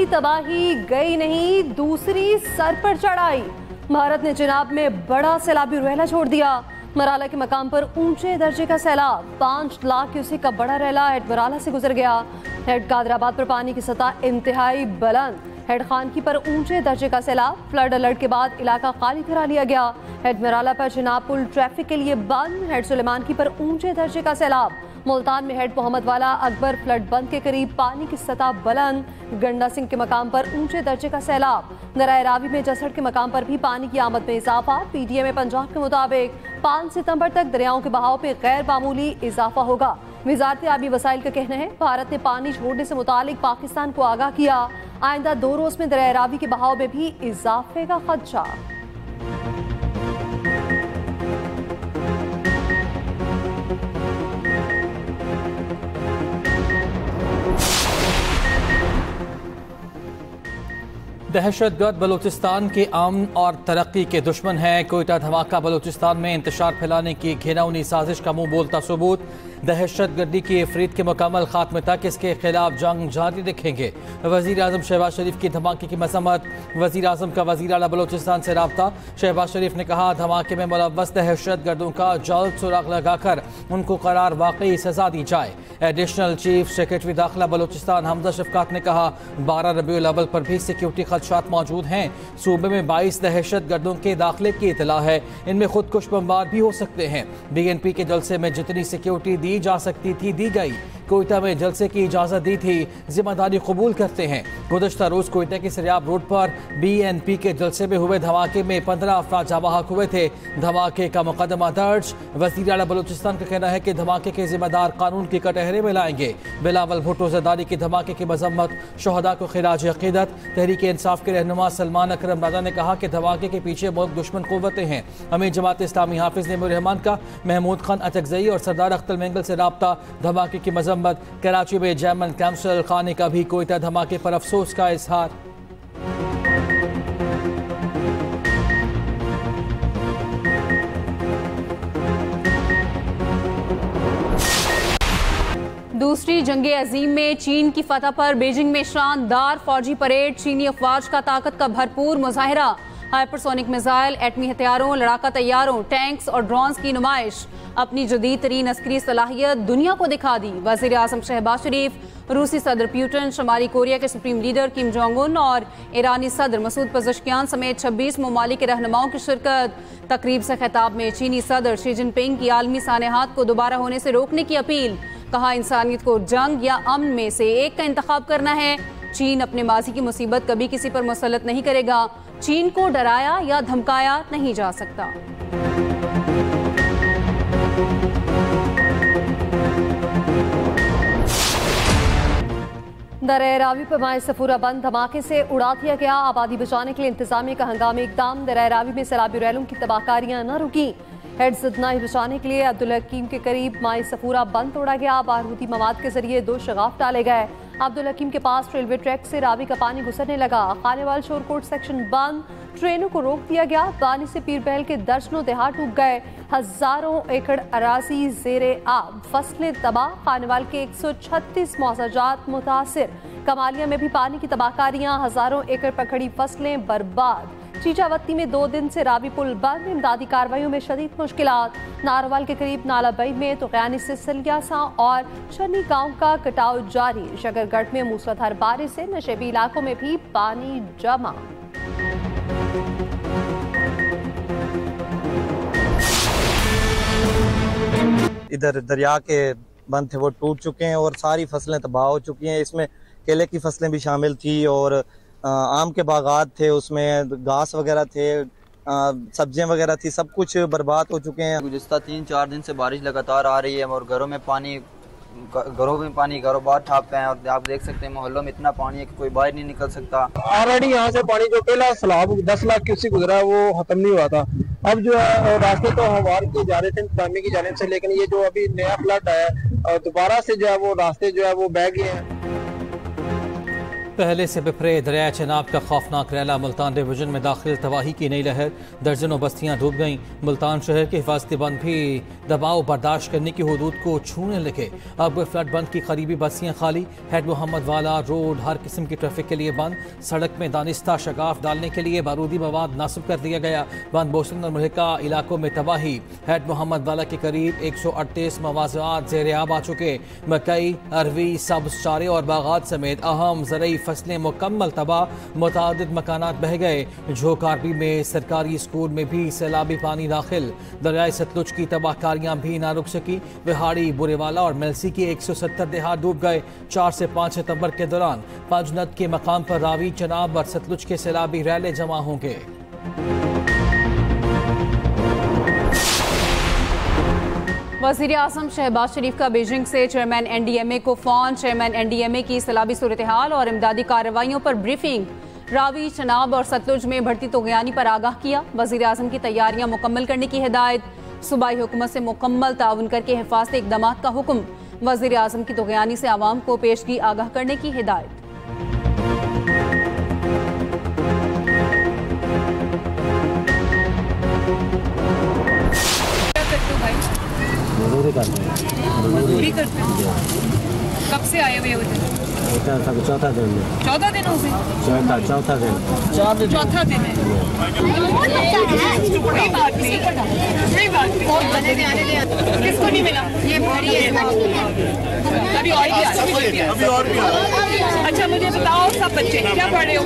तबाही गई नहीं, दूसरी सर पर चढ़ाई। भारत ने चिनाब में बड़ा सैलाबी रेला छोड़ दिया। मराला के मकाम पर ऊंचे दर्जे का सैलाब 5 लाख क्यूसेक का बड़ा रेला हेड मराला से गुजर गया। हेड कादराबाद पर पानी की सतह इंतहाई बुलंद। हेड खानकी पर ऊंचे दर्जे का सैलाब। फ्लड अलर्ट के बाद इलाका खाली करा लिया गया। हेड मराला पर चिनाब पुल ट्रैफिक के लिए बंद। हेड सुलेमानकी पर ऊंचे दर्जे का सैलाब। मुल्तान में हेड मोहम्मद वाला अकबर फ्लड बंद के करीब पानी की सतह बुलंद। गंडा सिंह के मकाम पर ऊंचे दर्जे का सैलाब। दरिया रावी में जसड़ के मकाम पर भी पानी की आमद में इजाफा। पीटीए पंजाब के मुताबिक 5 सितंबर तक दरियाओं के बहाव पे गैर मामूली इजाफा होगा। वजारत आबी वसाइल का कहना है भारत ने पानी छोड़ने से मुतालिक पाकिस्तान को आगाह किया। आइंदा 2 रोज में दरिया रावी के बहाव में भी इजाफे का खदशा। दहशतगर्द बलूचिस्तान के अमन और तरक्की के दुश्मन है। कोयटा धमाका बलूचिस्तान में इंतशार फैलाने की घिनौनी साजिश का मुंह बोलता सबूत। दहशतगर्दी की इफरीत के मुकम्मल खात्मे तक इसके खिलाफ जंग जारी रखेंगे। वज़ीर आज़म शहबाज शरीफ की धमाके की मजम्मत। वज़ीर आज़म का वज़ीर आला बलूचिस्तान से राब्ता। शहबाज शरीफ ने कहा धमाके में मुलव्वस दहशतगर्दों का जल्द सुराग लगाकर उनको करार वाकई सजा दी जाए। एडिशनल चीफ सेक्रेटरी दाखिला बलूचिस्तान हमजा शफकात ने कहा 12 रबीउल अव्वल पर भी सिक्योरिटी खदशात मौजूद हैं। सूबे में 22 दहशतगर्दों के दाखिले की इतला है। इनमें खुदकुश बमबार भी हो सकते हैं। BNP के जलसे में जितनी सिक्योरिटी दी जा सकती थी दी गई। कोयटा में जलसे की इजाजत दी थी, जिम्मेदारी कबूल करते हैं। गुज़श्ता रोज कोयटा के सरियाब रोड पर BNP के जलसे में हुए धमाके में 15 अफराद जाबाहक हुए थे। धमाके का मुकदमा दर्ज। वज़ीर आला बलूचिस्तान का कहना है कि धमाके के जिम्मेदार कानून की कटहरे में लाएंगे। बिलावल भुट्टो ज़रदारी के धमाके की मजम्मत। शहदा को खिराज अकीदत। तहरीक इंसाफ के रहनुमा सलमान अकरम राजा ने कहा कि धमाके के पीछे मुल्क दुश्मन कुव्वतें हैं। अमीर जमात इस्लामी हाफिज नेमुर रहमान का महमूद खान अतकजई और सरदार अख्तर मेंगल से राब्ता। धमाके की मजम्मत। कराची में जैमन कैंसल खाने का भी कोयटा धमाके पर अफसोस का इजहार। दूसरी जंग अजीम में चीन की फतह पर बीजिंग में शानदार फौजी परेड। चीनी अफवाज का ताकत का भरपूर मुजाहिरा। हाइपरसोनिक मिसाइल, एटमी हथियारों, लड़ाका तैयारों, टैंक्स और ड्रोन्स की नुमाइश। अपनी जदीद तरीन अस्करी सलाहियत दुनिया को दिखा दी। वज़ीर आज़म शहबाज शरीफ, रूसी सदर पुतिन, शुमाली कोरिया के supreme leader Kim Jong Un और ईरानी सदर मसूद पज़ेश्कियान समेत 26 ममालिक के रहनुमाओं की शिरकत। तकरीब से खिताब में चीनी सदर शी जिनपिंग की आलमी सानेहात को दोबारा होने से रोकने की अपील। कहा इंसानियत को जंग या अमन में से एक का इंतखाब करना है। चीन अपने माजी की मुसीबत कभी किसी पर मुसल्लत नहीं करेगा। चीन को डराया या धमकाया नहीं जा सकता। दरिया रावी पर माए सफूरा बंद धमाके से उड़ा दिया गया। आबादी बचाने के लिए इंतजामिया का हंगामी इकदाम। दरिया रावी में सैलाबी रैलों की तबाहकारियां न रुकी। हेड जिदनाई बचाने के लिए अब्दुल हकीम के करीब माए सफूरा बंद तोड़ा गया। बारूदी मवाद के जरिए 2 शगाफ डाले गए। अब्दुल हकीम के पास रेलवे ट्रैक से रावी का पानी गुजरने लगा। खानेवाल शोरकोट सेक्शन बंद। ट्रेनों को रोक दिया गया। पानी से पीर बहल के दर्जनों देहात डूब गए। हजारों एकड़ अराजी जेरे आब। फसलें तबाह। खानेवाल के 136 मौजाजात मुतासिर। कमालिया में भी पानी की तबाहकारियां। हजारों एकड़ पर खड़ी फसलें बर्बाद। चीचावत्ती में 2 दिन से रावी पुल बंद। इमदादी कार्रवाइयों में शदीद मुश्किलात। नारोवाल के करीब नालाबई में तुगयानी से सलियासा और चन्नी गांव का कटाव जारी। शकरगढ़ में मूसलाधार बारिश से नशेबी इलाकों में भी पानी जमा। इधर दरिया के बंद थे वो टूट चुके हैं और सारी फसलें तबाह हो चुकी हैं। इसमें केले की फसलें भी शामिल थी और आम के बागात थे, उसमें घास वगैरह थे, सब्जियां वगैरह थी, सब कुछ बर्बाद हो चुके हैं। गुज़िस्ता 3-4 दिन से बारिश लगातार आ रही है और घरों में पानी, कारोबार ठप हैं और आप देख सकते हैं मोहल्लों में इतना पानी है कि कोई बाहर नहीं निकल सकता। ऑलरेडी यहाँ से पानी जो पहला सैलाब 10 लाख क्यूसेक गुजरा वो खत्म नहीं हुआ था। अब जो है रास्ते तो हमार की जाने थे, इंतजामिया की जाने से, लेकिन ये जो अभी नया फ्लड आया दोबारा से जो है वो रास्ते जो है वो बह गए हैं। पहले से बिफरे दरिया चनाब का खौफनाक रैला मुल्तान डिवीजन में दाखिल, तबाही की नई लहर, दर्जनों बस्तियां डूब गईं। मुल्तान शहर के हिफाजती बंद भी दबाव बर्दाश्त करने की हदूद को छूने लगे। अब फ्लड बंद की करीबी बस्तियां खाली, हेड मोहम्मद वाला रोड हर किस्म की ट्रैफिक के लिए बंद, सड़क में दानिस्ता शगाफ डालने के लिए बारूदी मवाद नासब कर दिया गया। बंद बोसन और मुल्का इलाकों में तबाही, हेड मोहम्मद वाला के करीब 138 मवाज़ात ज़ेर आब आ चुके। मकई, अरवी, सब्ज़ चारे और बागात समेत अहम ज़रई फसलें मुकम्मल तबाह, मुतादिद मकानात बह गए। झोकारबी में सरकारी स्कूल में भी सैलाबी पानी दाखिल, दरियाए सतलुज की तबाहकारियां भी ना रुक सकी। बिहाड़ी, बुरेवाला और मेलसी की 170 देहात डूब गए। 4 से 5 सितंबर के दौरान पंजनद के मकाम पर रावी, चनाब और सतलुज के सैलाबी रैले जमा होंगे। वज़ीर आज़म शहबाज शरीफ का बीजिंग से चेयरमैन NDMA को फ़ोन, चेयरमैन NDMA की सैलाबी सूरत हाल और इमदादी कार्रवाइयों पर ब्रीफिंग। रावी, चनाब और सतलुज में बढ़ती तोग़यानी पर आगाह किया। वज़ीर आज़म की तैयारियां मुकम्मल करने की हिदायत, सूबाई हुकूमत से मुकम्मल ताउन करके हिफाजती इक़दामात का हुक्म। वज़ीर आज़म की तोग़यानी से आवाम को पेशगी आगाह करने की हिदायत। मजदूरी करते हैं। कब से आए हुए उधर? चौथा दिन में। 14 दिनों से? चौथा दिन है। कोई बात नहीं, किसको नहीं मिला? ये अभी और भी आया। अच्छा मुझे बताओ, सब बच्चे क्या पढ़ रहे हो?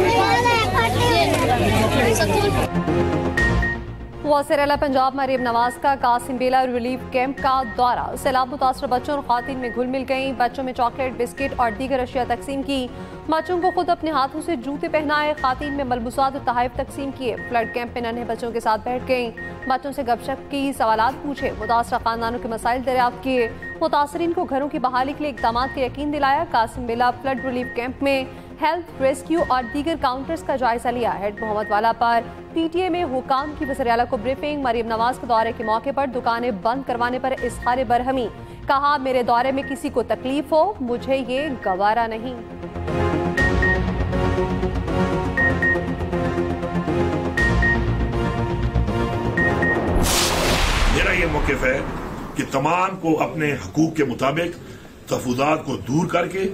वज़ीर आला पंजाब मरीम नवाज का कासिम बेला रिलीफ कैंप का दौरा, सैलाब मुतासर बच्चों और ख़वातीन में घुल मिल गईं। बच्चों में चॉकलेट, बिस्किट और दीगर अशिया तकसीम की। बच्चों को खुद अपने हाथों से जूते पहनाए, ख़वातीन में मलबूसात और तहाइफ तकसीम किए। फ्लड कैंप में नन्हे बच्चों के साथ बैठ गईं, बच्चों से गपशप की, सवालात पूछे, मुतासरा ख़ानदानों के मसाइल दरियाफ्त किए, मुतासरीन को घरों की बहाली के लिए इक़दाम का यकीन दिलाया। कासिम बेला फ्लड रिलीफ कैंप में हेल्थ, रेस्क्यू और दीगर काउंटर्स का जायजा लिया। हेड मोहम्मद वाला पर PTA में हुकाम की वज़ीर आला को ब्रीफिंग। मरीम नवाज के दौरे के मौके पर दुकानें बंद करवाने पर इज़हार बरहमी, कहा मेरे दौरे में किसी को तकलीफ हो, मुझे ये गवारा नहीं। मेरा ये मौक़िफ़ है कि तमाम को अपने हकूक के मुताबिक तहफ़्फ़ुज़ात को दूर करके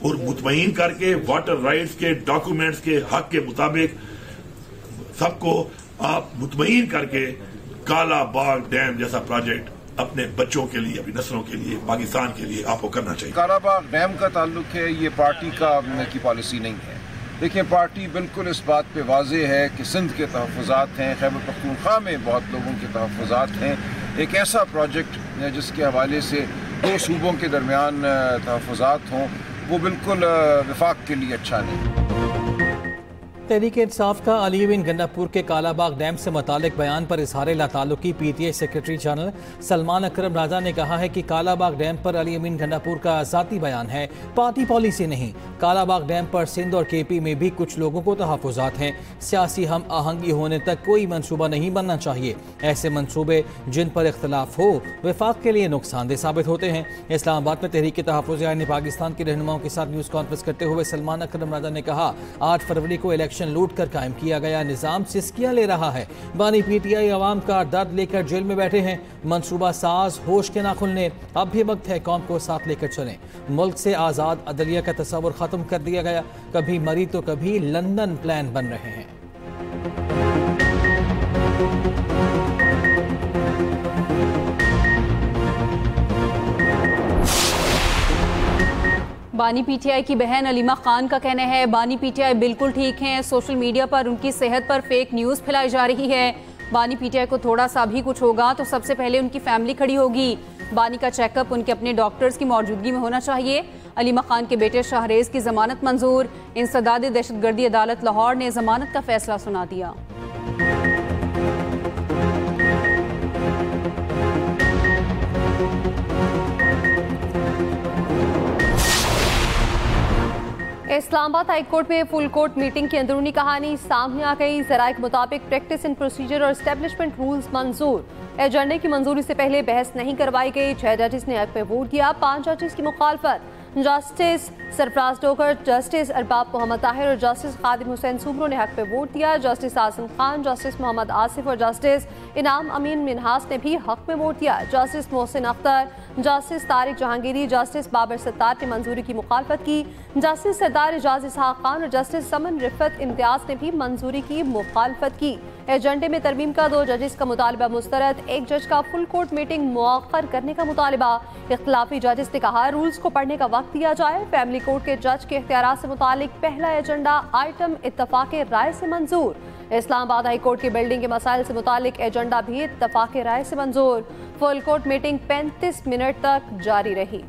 और मुतमईन करके वाटर राइट्स के डॉक्यूमेंट्स के हक के मुताबिक सबको आप मुतमईन करके काला बाग डैम जैसा प्रोजेक्ट अपने बच्चों के लिए, अपनी नस्लों के लिए, पाकिस्तान के लिए आपको करना चाहिए। काला बाग डैम का ताल्लुक है, ये पार्टी की पॉलिसी नहीं है। देखिए, पार्टी बिल्कुल इस बात पे वाज़ेह है कि सिंध के तहफ़्फ़ुज़ात हैं, खैबर पख्तूनख्वा में बहुत लोगों के तहफ़्फ़ुज़ात हैं। एक ऐसा प्रोजेक्ट जिसके हवाले से 2 सूबों के दरमियान तहफ़्फ़ुज़ात हों, वो बिल्कुल वफाक के लिए अच्छा नहीं। तहरीक इंसाफ का अली बिन गंडापुर के कालाबाग डैम से मुतालिक बयान पर इजहार लाताल्लुकी PTA सेक्रेटरी जनरल सलमान अकरम राजा ने कहा है कि कालाबाग डैम पर अली बिन गंडापुर का ज़ाती बयान है, पार्टी पॉलिसी नहीं। कालाबाग डैम पर सिंध और KP में भी कुछ लोगों को तहफ़्फ़ुज़ात हैं। सियासी हम आहंगी होने तक कोई मनसूबा नहीं बनना चाहिए। ऐसे मनसूबे जिन पर इख्तलाफ हो वफाक के लिए नुकसानदेह साबित होते हैं। इस्लामाबाद में तहरीक तहफ़्फ़ुज़ यानी पाकिस्तान के रहनुमाओं के साथ न्यूज़ कॉन्फ्रेंस करते हुए सलमान अकरम राजा ने कहा, 8 फरवरी को इलेक्शन लूट कर कायम किया गया निजाम सिस्कियां ले रहा है। बानी PTI अवाम का दर्द लेकर जेल में बैठे हैं। मंसूबा साज होश के ना खुलने, अब भी वक्त है कौम को साथ लेकर चलें। मुल्क से आज़ाद अदलिया का तस्वुर ख़त्म कर दिया गया, कभी मरी तो कभी लंदन प्लान बन रहे हैं। बानी PTI की बहन अलीमा खान का कहना है, बानी PTI बिल्कुल ठीक हैं, सोशल मीडिया पर उनकी सेहत पर फेक न्यूज़ फैलाई जा रही है। बानी PTI को थोड़ा सा भी कुछ होगा तो सबसे पहले उनकी फैमिली खड़ी होगी। बानी का चेकअप उनके अपने डॉक्टर्स की मौजूदगी में होना चाहिए। अलीमा खान के बेटे शाहरेज की जमानत मंजूर। इंसदाद दहशतगर्दी अदालत लाहौर ने जमानत का फैसला सुना दिया। इस्लामाबाद हाई कोर्ट में फुल कोर्ट मीटिंग की अंदरूनी कहानी सामने आ गई। ज़राए के मुताबिक प्रैक्टिस एंड प्रोसीजर और एस्टेब्लिशमेंट रूल्स मंजूर। एजेंडे की मंजूरी से पहले बहस नहीं करवाई गई। 6 जजेस ने हक में वोट दिया, 5 जजेस की मुखालफत। जस्टिस सरफराज डोकर, जस्टिस अरबाब मोहम्मद ताहिर और जस्टिस खादिम हुसैन सुमरो ने हक पे वोट दिया। जस्टिस आजम खान, जस्टिस मोहम्मद आसिफ और जस्टिस इनाम अमीन मिनहास ने भी हक में वोट दिया। Justice Mohsin Akhtar, justice Tariq Jahangiri, justice Babar Sattar ने मंजूरी की मुखालफत की। जस्टिस सरदार एजाज इसहाक खान और जस्टिस समन रिफत इम्तियाज ने भी मंजूरी की मुखालफत की। एजेंडे में तरमीम का 2 जजेस का मुतालबा मुस्तरद, 1 जज का फुल कोर्ट मीटिंग मुअख्खर करने का मुतालबा। इख्तिलाफी जजेस ने कहा रूल्स को पढ़ने का वक्त दिया जाए। फैमिली कोर्ट के जज के इख्तियारात से मुतालिक पहला एजेंडा आइटम इत्तफाक राय से मंजूर। इस्लामाबाद हाई कोर्ट की बिल्डिंग के मसाइल से मुतालिक एजेंडा भी इत्तफाक राय से मंजूर। फुल कोर्ट मीटिंग 35 मिनट तक जारी रही।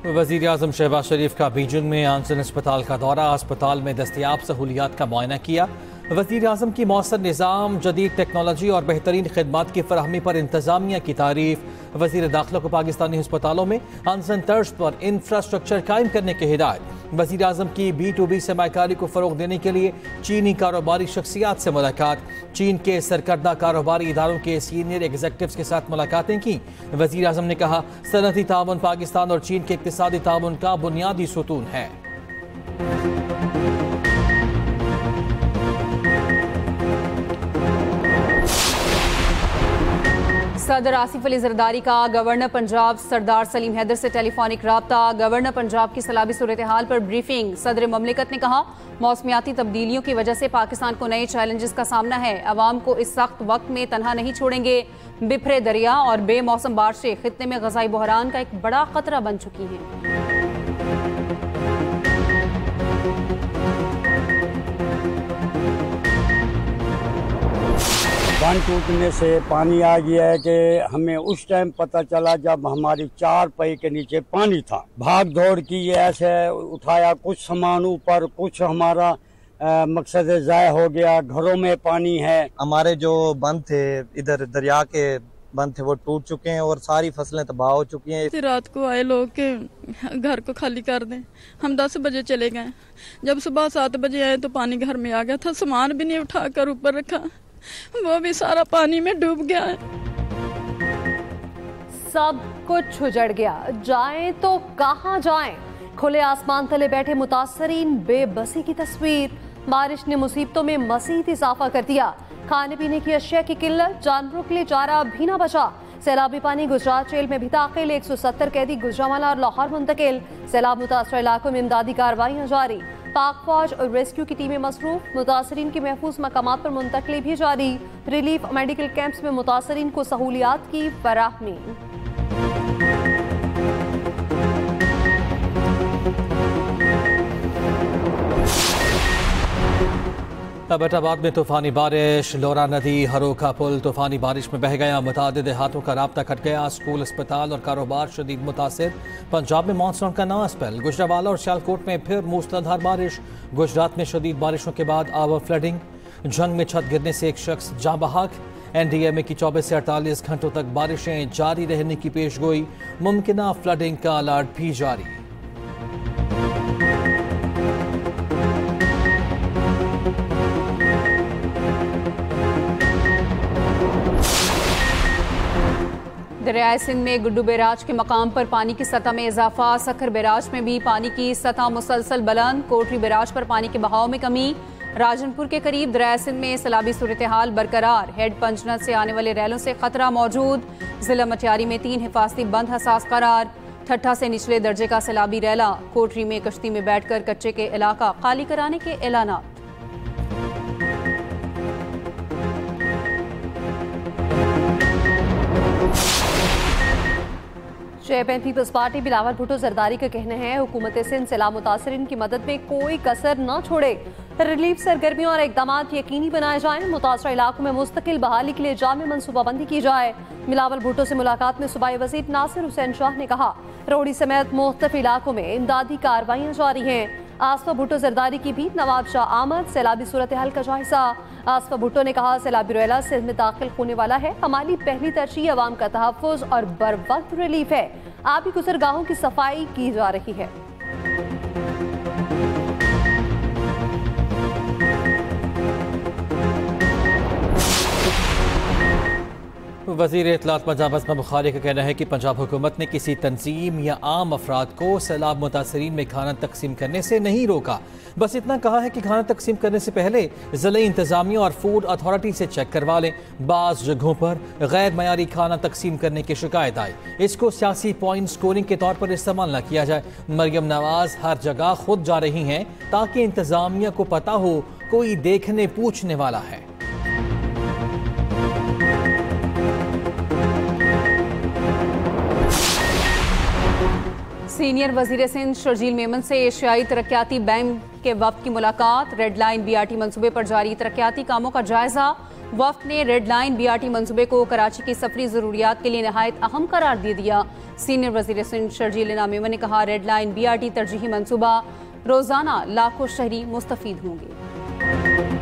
वज़ीर आज़म शहबाज शरीफ का बीजिंग में आंसन अस्पताल का दौरा, अस्पताल में दस्तयाब सहूलियात का मुआयना किया। वज़ीर आज़म की मौसर निज़ाम, जदीद टेक्नोलॉजी और बेहतरीन खिदमात की फराहमी पर इंतज़ामिया की तारीफ। वज़ीर दाखिला को पाकिस्तानी अस्पतालों में आंसन तर्ज पर इंफ्रास्ट्रक्चर कायम करने की हिदायत। वज़ीर आज़म की B2B सरमायाकारी को फ़रोग़ देने के लिए चीनी कारोबारी शख्सियात से मुलाकात। चीन के सरकर्दा कारोबारी इदारों के सीनियर एग्जीक्यूटिव्स के साथ मुलाकातें की। वज़ीर आज़म ने कहा सनअती ताउन पाकिस्तान और चीन के इक़्तिसादी ताउन का बुनियादी सुतून है। सदर आसिफ अली जरदारी का गवर्नर पंजाब सरदार सलीम हैदर से टेलीफोनिक राब्ता। गवर्नर पंजाब की सैलाबी सूरत हाल पर ब्रीफिंग। सदर ममलिकत ने कहा मौसमियाती तब्दीलियों की वजह से पाकिस्तान को नए चैलेंजेस का सामना है। अवाम को इस सख्त वक्त में तनहा नहीं छोड़ेंगे। बिफरे दरिया और बेमौसम बारिशें खित्ते में ग़ज़ाई बहरान का एक बड़ा खतरा बन चुकी हैं। बांध टूटने से पानी आ गया है कि हमें उस टाइम पता चला जब हमारी 4 पाई के नीचे पानी था। भाग दौड़ की ऐसे उठाया, कुछ सामान ऊपर, कुछ हमारा मकसद ज़ाय हो गया। घरों में पानी है। हमारे जो बंद थे इधर दरिया के बंद थे वो टूट चुके हैं और सारी फसलें तबाह हो चुकी हैं। रात को आए लोग के घर को खाली कर दें। हम 10 बजे चले गए। जब सुबह 7 बजे आए तो पानी घर में आ गया था। सामान भी नहीं उठाकर ऊपर रखा, वो भी सारा पानी में डूब गया है। सब कुछ उजड़ गया, जाएं तो कहां जाएं। खुले आसमान तले बैठे मुतासरीन, बेबसी की तस्वीर। बारिश ने मुसीबतों में मज़ीद इजाफा कर दिया। खाने पीने की अशिया की किल्लत, जानवरों के लिए चारा भी ना बचा। सैलाबी पानी गुजरात जेल में भी दाखिल। 170 कैदी गुजरांवाला और लाहौर मुंतकिल। सैलाब मुतासर इलाकों में इमदादी कार्रवाइयाँ जारी। पाक फौज और रेस्क्यू की टीमें मसरूफ। मुतासरीन की महफूज मकामात पर मुंतकली भी जारी। रिलीफ मेडिकल कैंप्स में मुतासरीन को सहूलियात की फराहमी। अबटाबाद में तूफानी बारिश, लोरा नदी हरोका पुल तूफानी बारिश में बह गया। मुतादिद देहातों का राब्ता कट गया। स्कूल, अस्पताल और कारोबार शदीद मुतासिर। पंजाब में मानसून का नया स्पेल। गुजरांवाला और सियालकोट में फिर मूसलाधार बारिश। गुजरात में शदीद बारिशों के बाद आवर फ्लडिंग। जंग में छत गिरने से एक शख्स जाँ बहक। NDMA की 24 से 48 घंटों तक बारिशें जारी रहने की पेशगोई। मुमकिना फ्लडिंग का अलर्ट भी जारी। दरियाए सिंध में गुड्डू बैराज के मकाम पर पानी की सतह में इजाफा। सखर बैराज में भी पानी की सतह मुसलसल बुलंद। कोटरी बैराज पर पानी के बहाव में कमी। राजनपुर के करीब दरियाए सिंध में सैलाबी सूरत हाल बरकरार। हेड पंचनद से आने वाले रैलों से खतरा मौजूद। जिला मटियारी में 3 हिफाजती बंद हसास करार। ठट्ठा से निचले दर्जे का सैलाबी रैला। कोटरी में कश्ती में बैठकर कच्चे के इलाका खाली कराने के ऐलानात। 6 पीपल्स पार्टी बिलावल भुट्टो जरदारी का कहना है हुकूमत सिंध सैलाब मुतासरीन की मदद में कोई कसर न छोड़े। रिलीफ सरगर्मियों और इकदाम यकीनी बनाए जाएं। मुतासर इलाकों में मुस्तकिल बहाली के लिए जामे मनसूबाबंदी की जाए। बिलावल भुट्टो से मुलाकात में सूबाई वज़ीर नासिर हुसैन शाह ने कहा रोहड़ी समेत मुख्तलिफ इलाकों में इमदादी कार्रवाइयाँ जारी हैं। आसफा भुट्टो जरदारी की भी नवाब शाह आमद सैलाबी सूरत हाल का जायजा। आसफा भुट्टो ने कहा सैलाबी रेला सिंध में दाखिल होने वाला है। हमारी पहली तरजीह अवाम का तहफ़्फ़ुज़ और बर वक्त रिलीफ है। आबी गुज़रगाहों की सफाई की जा रही है। वज़ीर इत्तलात पंजाब अज़मा बुखारी का कहना है कि पंजाब हुकूमत ने किसी तंजीम या आम अफराद को सैलाब मुतासरीन में खाना तकसीम करने से नहीं रोका। बस इतना कहा है कि खाना तकसीम करने से पहले ज़िले इंतज़ामिया और फूड अथॉरिटी से चेक करवा लें। बाज़ जगहों पर गैर मयारी खाना तकसीम करने की शिकायत आई, इसको सियासी पॉइंट स्कोरिंग के तौर पर इस्तेमाल न किया जाए। मरियम नवाज हर जगह खुद जा रही हैं ताकि इंतज़ामिया को पता हो कोई देखने पूछने वाला है। सीनियर वजीर सिंध शर्जील मेमन से एशियाई तरक्याती बैंक के वफ्द की मुलाकात। रेड लाइन BRT मंसूबे पर जारी तरक्याती कामों का जायजा। वफ्द ने रेड लाइन BRT मंसूबे को कराची की सफरी जरूरियात के लिए नहायत अहम करार दे दिया। सीनियर वजीर सिंध शर्जील मेमन ने कहा, रेड लाइन BRT तरजीही मंसूबा, रोजाना लाखों शहरी मुस्तफीद होंगे।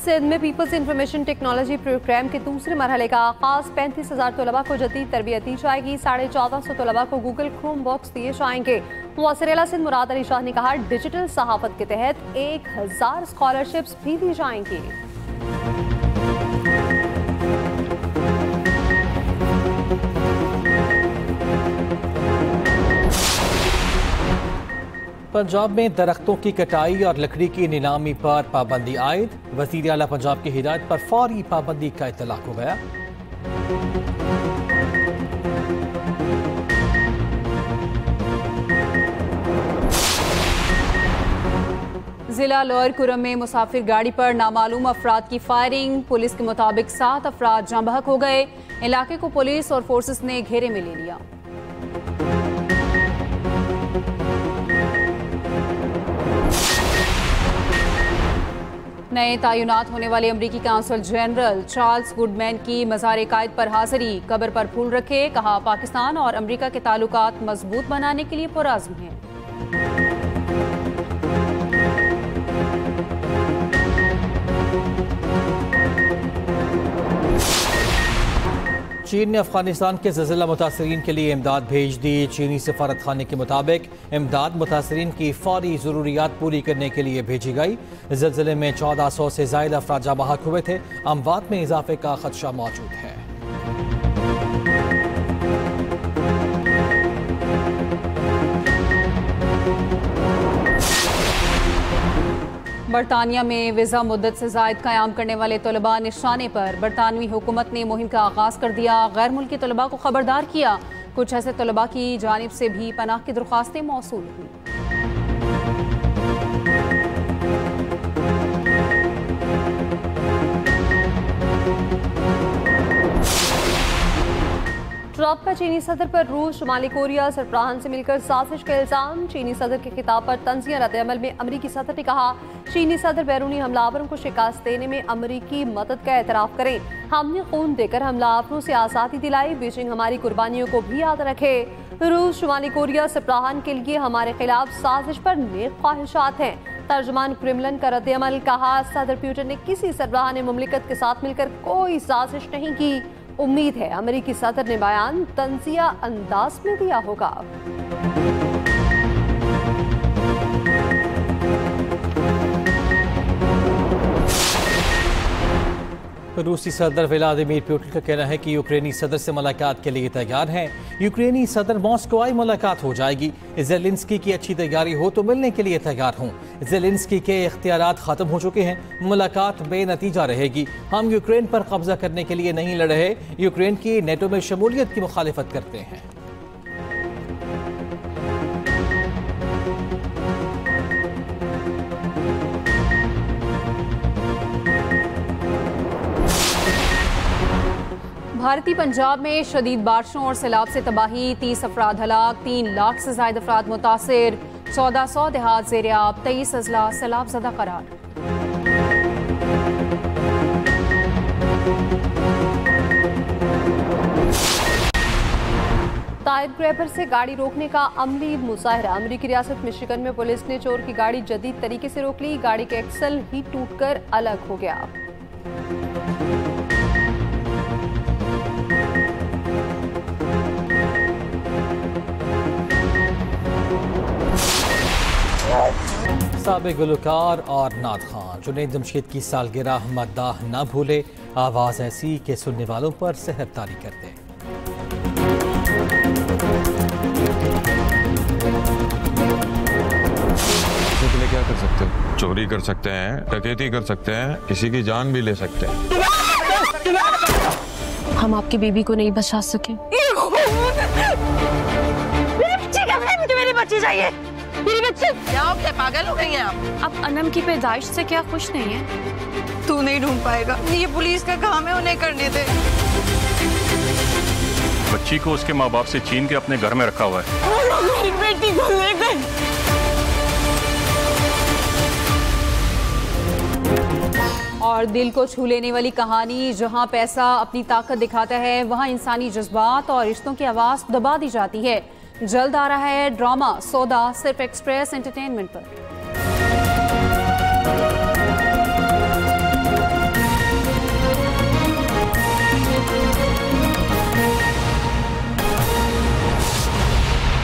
सिंध में पीपल्स इंफॉर्मेशन टेक्नोलॉजी प्रोग्राम के दूसरे मरहले का आगाज। 35,000 तलबा को जदीद तरबियत दी जाएगी। 1450 तलबा को गूगल क्रोम बॉक्स दिए जाएंगे। वज़ीर सिंध मुराद अली शाह ने कहा, डिजिटल सहाफत के तहत 1000 स्कॉलरशिप्स भी दी जाएंगी। पंजाब में दरख्तों की कटाई और लकड़ी की नीलामी पर पाबंदी आयद। वज़ीर आला पंजाब की हिदायत पर फौरी पाबंदी का इत्तलाक हो गया। जिला लोअर कुरम में मुसाफिर गाड़ी पर नामालूम अफराद की फायरिंग। पुलिस के मुताबिक 7 अफराद जाँ बहक हो गए। इलाके को पुलिस और फोर्सेस ने घेरे में ले लिया। नए तैनात होने वाले अमरीकी काउंसल जनरल चार्ल्स गुडमैन की मज़ार कायद पर हाजिरी। कब्र पर फूल रखे। कहा, पाकिस्तान और अमरीका के ताल्लुकात मजबूत बनाने के लिए पुरअज़्म हैं। चीन ने अफगानिस्तान के ज़लज़ला मुतासरीन के लिए इमदाद भेज दी। चीनी सफारत खाने के मुताबिक इमदाद मुतासरीन की फौरी ज़रूरियात पूरी करने के लिए भेजी गई। ज़लज़ले में 1400 से ज़ायद अफराद जाँ बहक हुए थे। अमवात में इजाफे का खदशा मौजूद है। बरतानिया में वीज़ा मुद्दत से ज़ायद क़याम करने वाले तलबा निशाने पर। बरतानवी हुकूमत ने मुहिम का आगाज़ कर दिया। गैर मुल्की तलबा को खबरदार किया। कुछ ऐसे तलबा की जानिब से भी पनाह की दरख्वास्तें मौसूल हुई। ट्रंप का चीनी सदर पर रूस शुमाली कोरिया सरबराहान से मिलकर साजिश का इल्जाम। चीनी सदर के खिताब पर तंज़िया रद्द-ए-अमल में अमरीकी सदर ने कहा, चीनी सदर बैरूनी हमलावरों को शिकस्त देने में अमरीकी मदद का एतराफ़ करें। हमने खून देकर हमलावरों से आज़ादी दिलाई। बीजिंग हमारी कुर्बानियों को भी याद रखे। रूस शुमाली कोरिया सरबराहान के लिए हमारे खिलाफ साजिश पर नेक ख्वाहिशात हैं। तर्जुमान क्रेमलिन का रद्द-ए-अमल। कहा, सदर पुतिन ने किसी सरबराहान मुमलिकत के साथ मिलकर कोई साजिश नहीं की। उम्मीद है अमेरिकी सदर ने बयान तंज़िया अंदाज में दिया होगा। रूसी सदर व्लादिमीर पुतिन का कहना है कि यूक्रेनी सदर से मुलाकात के लिए तैयार हैं। यूक्रेनी सदर मॉस्को आई, मुलाकात हो जाएगी। ज़ेलेंस्की की अच्छी तैयारी हो तो मिलने के लिए तैयार हूँ। ज़ेलेंस्की के इख्तियारात ख़त्म हो चुके हैं। मुलाकात बेनतीजा रहेगी। हम यूक्रेन पर कब्जा करने के लिए नहीं लड़ रहे। यूक्रेन की नेटो में शमूलियत की मुखालिफत करते हैं। भारतीय पंजाब में शदीद बारिशों और सैलाब से तबाही। 30 अफराद हलाक। 3 लाख से ज्यादा अफराद मुतासिर। 1400 देहात ज़ेर-ए-आब। 23 अजला सैलाब ज़दा करार। टायर ग्रैबर से गाड़ी रोकने का अमली मुजाहरा। अमरीकी रियासत मिशिगन में पुलिस ने चोर की गाड़ी जदीद तरीके से रोक ली। गाड़ी के एक्सल ही टूटकर अलग हो गया। साबिक गुलकार और नात खान जुनैद जमशेद की सालगिरह मद्दाह न भूले, आवाज़ ऐसी के सुनने वालों पर सहर तारी कर दे। क्या कर सकते हैं? चोरी कर सकते हैं, डकैती कर सकते हैं, किसी की जान भी ले सकते हैं। हम आपकी बीबी को नहीं बचा सके। मेरी बच्ची चाहिए, मेरी बच्ची। क्या हो गया, पागल हो गई हैं आप अनम की पैदाइश से क्या खुश नहीं है? तू नहीं ढूंढ पाएगा, ये पुलिस का काम है, उन्हें करने दे। बच्ची को उसके माँ बाप से छीन के अपने घर में रखा हुआ है। मेरी बेटी को ले गए। और दिल को छू लेने वाली कहानी, जहां पैसा अपनी ताकत दिखाता है वहां इंसानी जज्बात और रिश्तों की आवाज दबा दी जाती है। जल्द आ रहा है ड्रामा सौदा, सिर्फ एक्सप्रेस एंटरटेनमेंट पर।